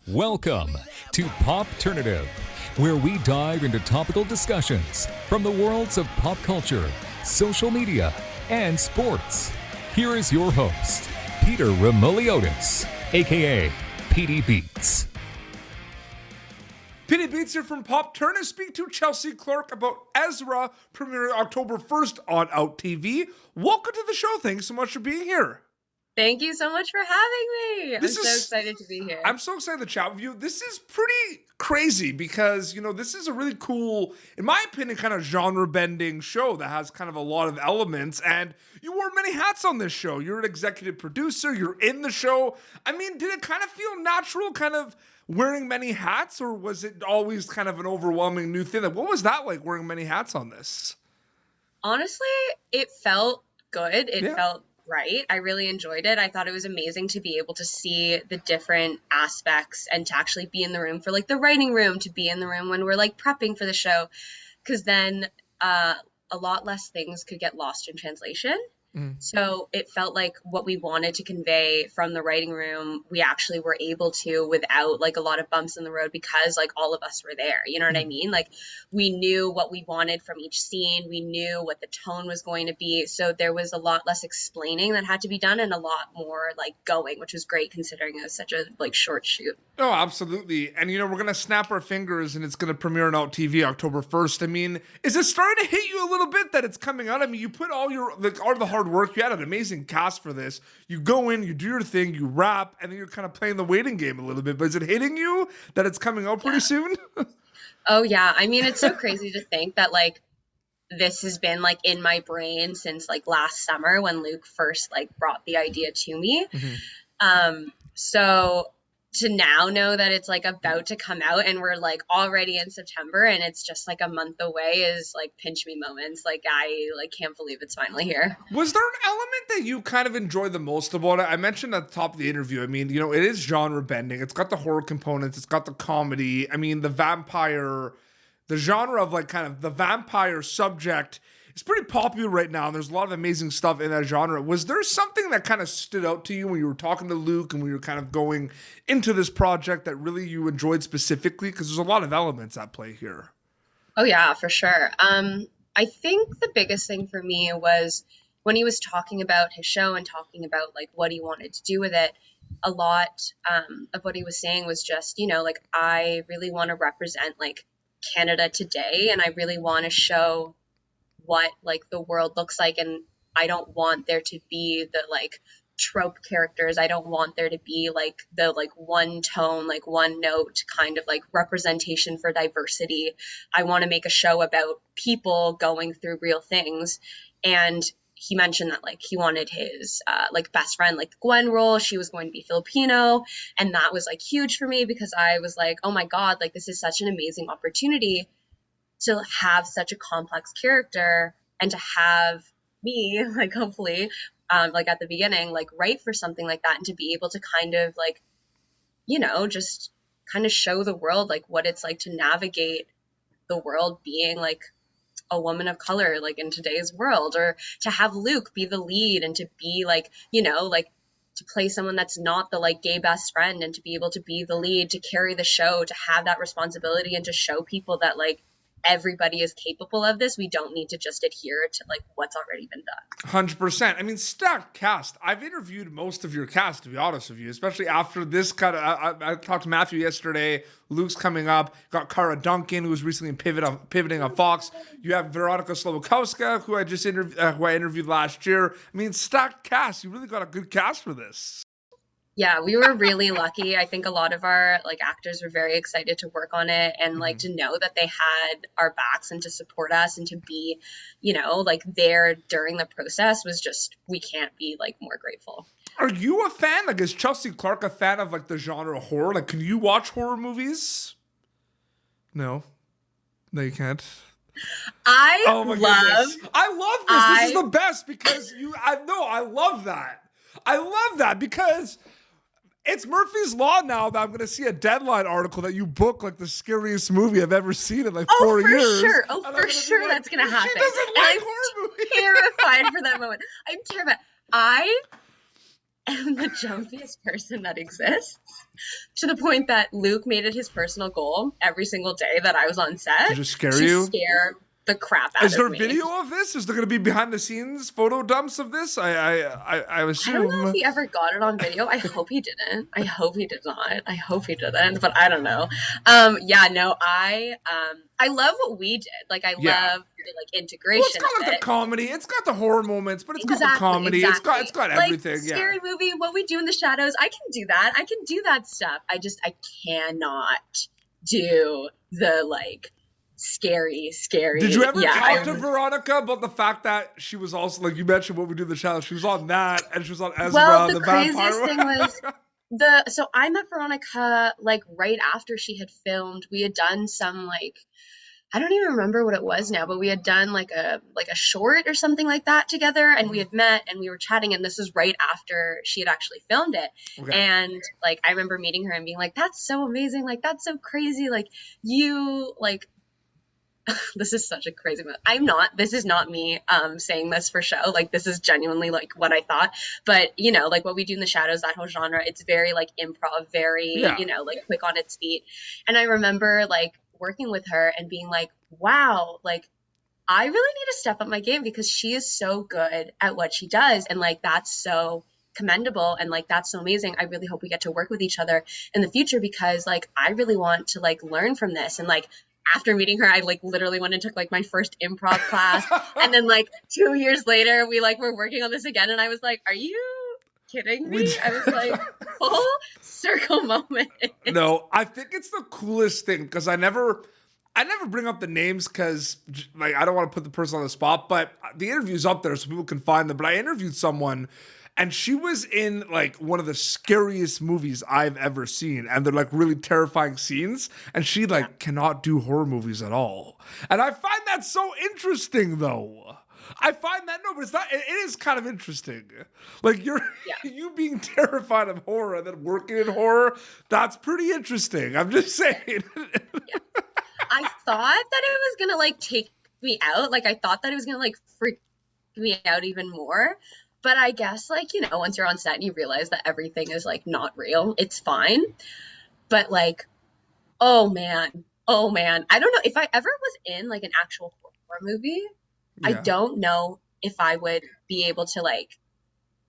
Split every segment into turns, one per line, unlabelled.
Welcome to Popternative, where we dive into topical discussions from the worlds of pop culture, social media, and sports. Here is your host, Peter Remoliotis, aka PD Beats.
PD Beats here from Popternative. Speak to Chelsea Clark about Ezra, premiering October 1st on OutTV. Welcome to the show. Thanks so much for being here.
Thank you so much for having me. I'm so excited to be here.
I'm so excited to chat with you. This is pretty crazy because, this is a really cool, in my opinion, kind of genre-bending show that has kind of a lot of elements, and you wore many hats on this show. You're an executive producer. You're in the show. I mean, did it kind of feel natural, kind of wearing many hats, or was it always kind of an overwhelming new thing? Like, what was that like, wearing many hats on this?
Honestly, it felt good. It felt right. I really enjoyed it. I thought it was amazing to be able to see the different aspects and to actually be in the room for like the writing room, to be in the room when we're like prepping for the show, because then a lot less things could get lost in translation. So it felt like what we wanted to convey from the writing room, we actually were able to without like a lot of bumps in the road, because like all of us were there. You know what I mean? Like we knew what we wanted from each scene. We knew what the tone was going to be. So there was a lot less explaining that had to be done and a lot more like going, which was great considering it was such a like short shoot.
Oh, absolutely. And, we're going to snap our fingers and it's going to premiere on OutTV October 1st. I mean, is it starting to hit you a little bit that it's coming out? I mean, you put all the hard work. You had an amazing cast for this. You go in, you do your thing, you rap, and then you're kind of playing the waiting game a little bit. But is it hitting you that it's coming out pretty soon?
Oh, yeah. I mean, it's so crazy to think that, like, this has been, like, in my brain since, like, last summer when Luke first, like, brought the idea to me. So to now know that it's like about to come out and we're like already in September and it's just like a month away is like pinch me moments. Like I like can't believe it's finally here.
Was there an element that you kind of enjoyed the most about it? I mentioned at the top of the interview, I mean, it is genre bending. It's got the horror components. It's got the comedy. I mean, the genre of like kind of the vampire subject is pretty popular right now, and there's a lot of amazing stuff in that genre. Was there something that kind of stood out to you when you were talking to Luke and when you were kind of going into this project that really you enjoyed specifically? Because there's a lot of elements at play here.
Oh, yeah, for sure. I think the biggest thing for me was when he was talking about his show and talking about like what he wanted to do with it. A lot of what he was saying was just, like I really want to represent like Canada today, and I really want to show what like the world looks like, and I don't want there to be the like trope characters. I don't want there to be like the like one tone, like one note kind of like representation for diversity. I want to make a show about people going through real things. And he mentioned that like he wanted his like best friend, like the Gwen role, she was going to be Filipino, and that was like huge for me because I was like, oh my god, like this is such an amazing opportunity to have such a complex character and to have me like hopefully like at the beginning like write for something like that, and to be able to kind of like just kind of show the world like what it's like to navigate the world being like a woman of color like in today's world, or to have Luke be the lead and to be like like to play someone that's not the like gay best friend, and to be able to be the lead, to carry the show, to have that responsibility, and to show people that like everybody is capable of this. We don't need to just adhere to like what's already been done.
100%. I mean, stacked cast. I've interviewed most of your cast, to be honest with you, especially after this kind of, I talked to Matthew yesterday. Luke's coming up. Got Cara Duncan, who was recently pivoting on Fox. You have Veronica Slowikowska, who I interviewed last year. I mean, stacked cast. You really got a good cast for this.
Yeah, we were really lucky. I think a lot of our like actors were very excited to work on it, and like to know that they had our backs and to support us and to be, like there during the process was just, we can't be like more grateful.
Are you a fan? Like, is Chelsea Clark a fan of like the genre horror? Like, can you watch horror movies? No, you can't.
I
love this. This is the best because I love that. I love that because it's Murphy's Law now that I'm going to see a Deadline article that you book like the scariest movie I've ever seen in like 4 years.
Sure. For sure like, that's going to happen.
She doesn't like horror movies.
I'm terrified for that moment. I'm terrified. am the jumpiest person that exists, to the point that Luke made it his personal goal every single day that I was on set
To just scare
to
you?
scare the crap out
Is there
of me.
video of this? Is there going to be behind the scenes photo dumps of this? I assume.
I don't know if he ever got it on video. I hope he didn't. I hope he did not. I hope he didn't, but I don't know. Yeah, no, I love what we did. Like, I
Yeah.
love the like integration.
Well, it's got
of
like
it.
the comedy. It's got the horror moments, but it's got the comedy.
Exactly.
It's got
Like,
everything.
scary movie, what we do in the shadows. I can do that. I can do that stuff. I cannot do the like scary.
Did you ever talk to Veronica about the fact that she was also, like you mentioned, what we do in the challenge? She was on that, and she was on Ezra,
well,
the
the craziest
vampire.
thing was so I met Veronica like right after she had filmed. We had done some like, I don't even remember what it was now, but we had done like a short or something like that together, and we had met and we were chatting, and this is right after she had actually filmed it.
Okay.
And like I remember meeting her and being like, that's so amazing, like that's so crazy, like you like this is such a crazy moment. This is not me saying this for show. Like, this is genuinely like what I thought. But, you know, like what we do in the shadows, that whole genre, it's very like improv, very, you know, like quick on its feet. And I remember like working with her and being like, wow, like I really need to step up my game because she is so good at what she does. And like, that's so commendable. And like, that's so amazing. I really hope we get to work with each other in the future because like, I really want to like learn from this. And like, after meeting her, I like literally went and took like my first improv class. And then like 2 years later, we like were working on this again. And I was like, are you kidding me? I was like, full circle moment.
No, I think it's the coolest thing because I never bring up the names because like I don't want to put the person on the spot, but the interview's up there so people can find them. But I interviewed someone and she was in like one of the scariest movies I've ever seen. And they're like really terrifying scenes. And she like cannot do horror movies at all. And I find that so interesting though. But it's not, it is kind of interesting. Like you being terrified of horror and then working in horror, that's pretty interesting. I'm just saying.
I thought that it was gonna like take me out. Like I thought that it was gonna like freak me out even more. But I guess like, you know, once you're on set and you realize that everything is like not real, it's fine. But like, oh man, I don't know if I ever was in like an actual horror movie. Yeah. I don't know if I would be able to like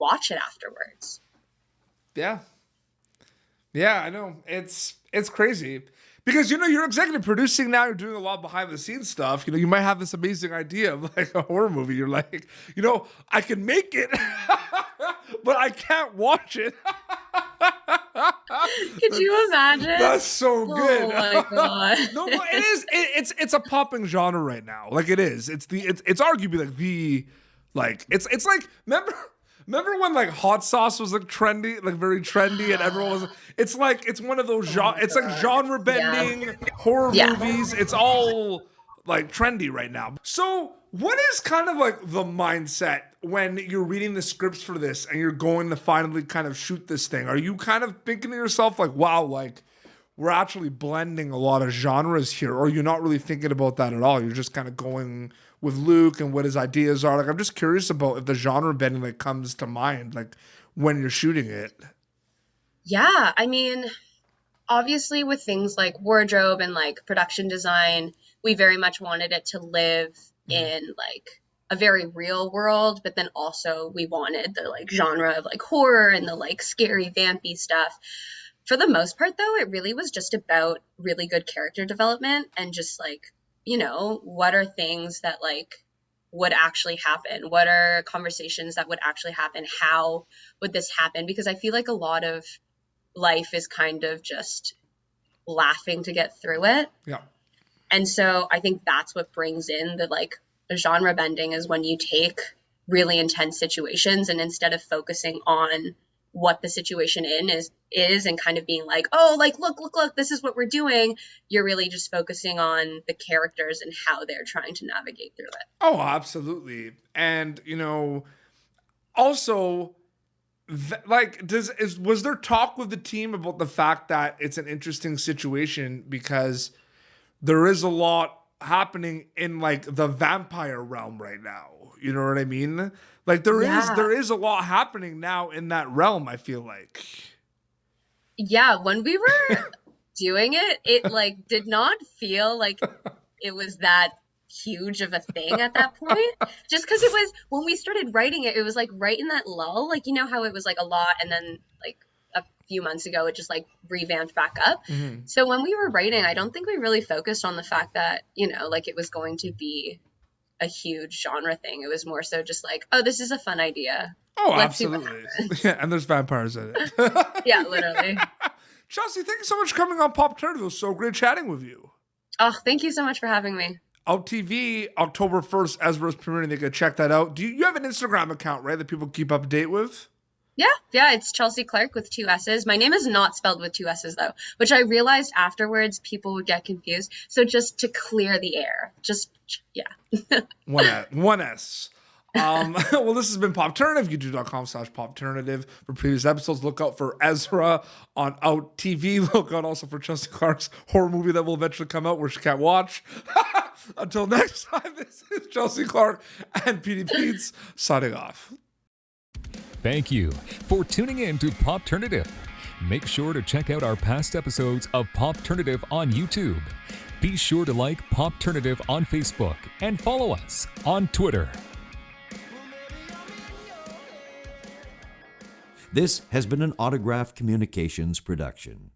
watch it afterwards.
Yeah. Yeah, I know. It's crazy. Because, you know, you're executive producing now, you're doing a lot behind the scenes stuff. You know, you might have this amazing idea of like a horror movie. You're like, you know, I can make it, but I can't watch it.
Could you imagine?
That's so good.
Oh my God.
No, it is. It's a popping genre right now. Like it is. It's arguably like it's like, Remember when like hot sauce was like trendy, like very trendy, and everyone was. It's one of those it's like genre bending horror movies. It's all like trendy right now. So what is kind of like the mindset when you're reading the scripts for this and you're going to finally kind of shoot this thing? Are you kind of thinking to yourself like, wow, like we're actually blending a lot of genres here, or you're not really thinking about that at all? You're just kind of going with Luke and what his ideas are. Like, I'm just curious about if the genre bending like comes to mind, like when you're shooting it.
Yeah, I mean, obviously with things like wardrobe and like production design, we very much wanted it to live in like a very real world, but then also we wanted the like genre of like horror and the like scary vampy stuff. For the most part though, it really was just about really good character development and just like, you know, what are things that like would actually happen? What are conversations that would actually happen? How would this happen? Because I feel like a lot of life is kind of just laughing to get through it.
Yeah.
And so I think that's what brings in the like genre bending, is when you take really intense situations and instead of focusing on what the situation is and kind of being like, oh, like, look, this is what we're doing. You're really just focusing on the characters and how they're trying to navigate through it.
Oh, absolutely. And, you know, also, was there talk with the team about the fact that it's an interesting situation because there is a lot happening in like the vampire realm right now. You know what I mean? Like there is a lot happening now in that realm, I feel like.
Yeah, when we were doing it, it like did not feel like it was that huge of a thing at that point. Just because it was, when we started writing it, it was like right in that lull. Like, you know how it was like a lot and then like a few months ago it just like revamped back up. So when we were writing, I don't think we really focused on the fact that, you know, like it was going to be a huge genre thing. It was more so just like, oh, this is a fun idea.
Oh,
Let's see what
absolutely.
happens.
Yeah, and there's vampires in it.
Yeah, literally.
Chelsea, thank you so much for coming on Pop Turner. It was so great chatting with you.
Oh, thank you so much for having me.
OutTV, October 1st, Ezra's premiering. They can check that out. You have an Instagram account, right, that people keep up to date with?
Yeah, it's Chelsea Clark with 2 S's. My name is not spelled with 2 S's though, which I realized afterwards people would get confused. So just to clear the air, yeah.
One S. Well, this has been Popternative, youtube.com/Popternative. For previous episodes, look out for Ezra on OutTV. Look out also for Chelsea Clark's horror movie that will eventually come out where she can't watch. Until next time, this is Chelsea Clark and PD Pete's signing off.
Thank you for tuning in to Popternative. Make sure to check out our past episodes of Popternative on YouTube. Be sure to like Popternative on Facebook and follow us on Twitter.
This has been an Autograph Communications production.